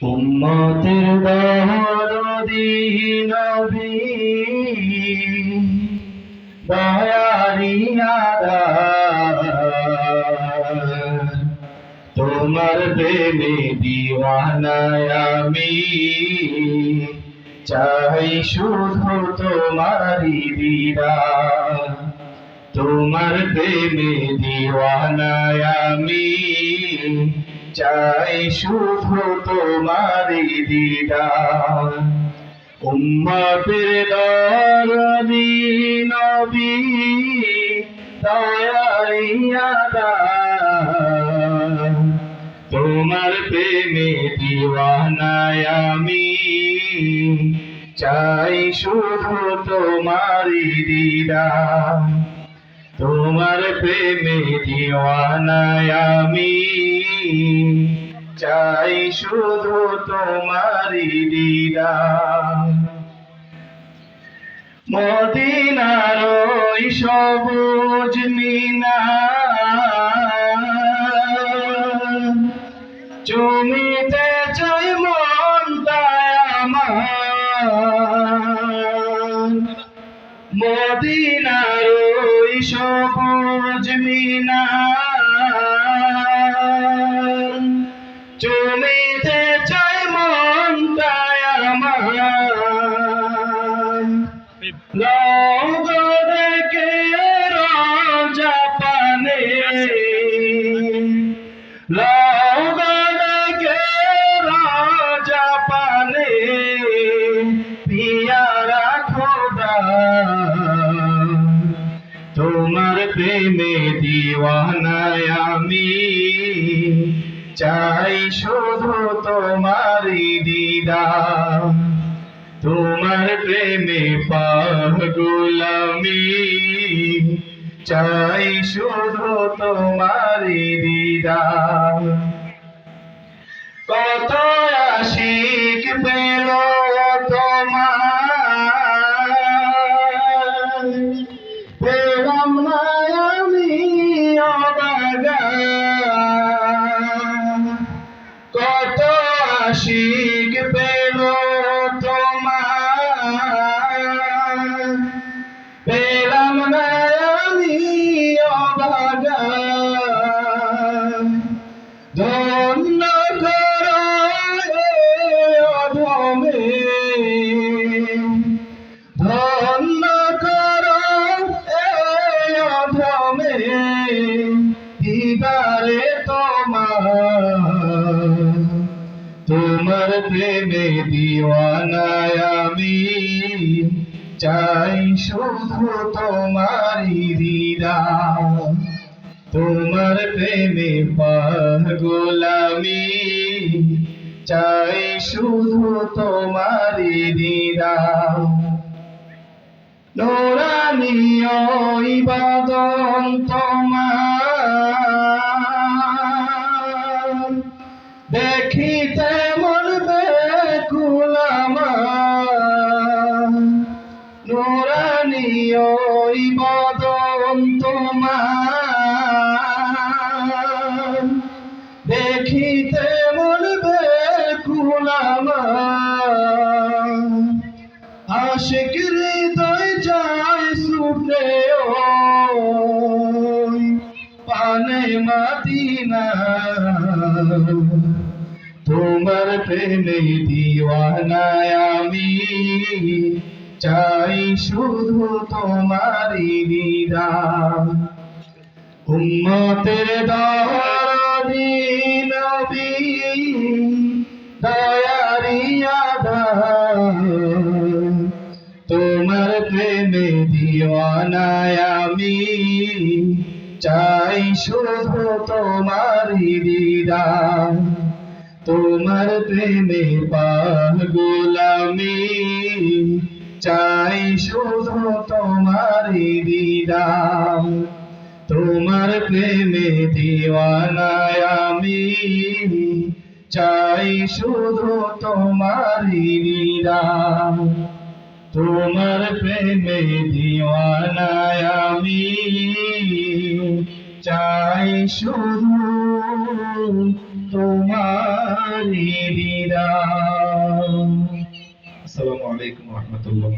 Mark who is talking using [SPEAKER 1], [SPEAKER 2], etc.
[SPEAKER 1] উম্মতের দরদি নবী দয়ারি আদার তোমার প্রেমে দিওয়ানায় আমি চাই শুধু তোমারি দিদার তোমার প্রেমে দিওয়ানায় আমি চাই শুধু তোমারি দিদার উম্মতের দরদি নবী দয়ারি আদার তোমার প্রেমে দিওয়ানায় আমি চাই শুধু তোমারি দিদার তোমার প্রেমে দিওয়ানায় আমি চাই শুধু তোমারি দিদার মদিনার ওই সবুজ মিনার চুমিতে চাই মনটায় আমার মদিনার ওই সবুজ মিনার চুমিতে চাই মনটায় আমার লগদকে রাজা পানে লগদকে রাজা পানে পিয়ারা খোদা তোমার প্রেমে দিওয়ানায় আমি চাই শুধু তোমারি দিদার তোমার প্রেমে পাগল আমি চাই শুধু তোমারি দিদার কত আশিক পেল তোমার পেলাম না আমি অবাগা কত আশিক পেল পেলাম না আমি অবাগা ধন্য করো অধমে ধন্য করো অধমে দিদারে তোমার প্রেমে দিওয়ানায় আমি চাই শুধু তোমারি দিদার তোমার প্রেমে পাগল আমি চাই শুধু তোমারি দিদার নূরানী ওই বদন তোমার দেখিতে মন ব্যাকুল আমার নূরানী ওই বদন তোমার দেখিতে মন ব্যাকুল আমার আশিক হৃদয় যায় ছুটে ওই পানে মদিনা তোমার প্রেমে দিওয়ানায় আমি চাই শুধু তোমারি দিদার উম্মতের দরদি নবী দয়ারি আদার তোমার প্রেমে দিওয়ানায় আমি চাই শুধু তোমারি দিদার তোমার প্রেমে পাগল আমি চাই শুধু তোমারি দিদার তোমার প্রেমে দিওয়ানায় আমি চাই শুধু তোমারি দিদার তোমার প্রেমে দিওয়ানায় আমি চাই শুধু তোমার তোমারি দিদার। আসসালামু আলাইকুম ওয়া রাহমাতুল্লাহ।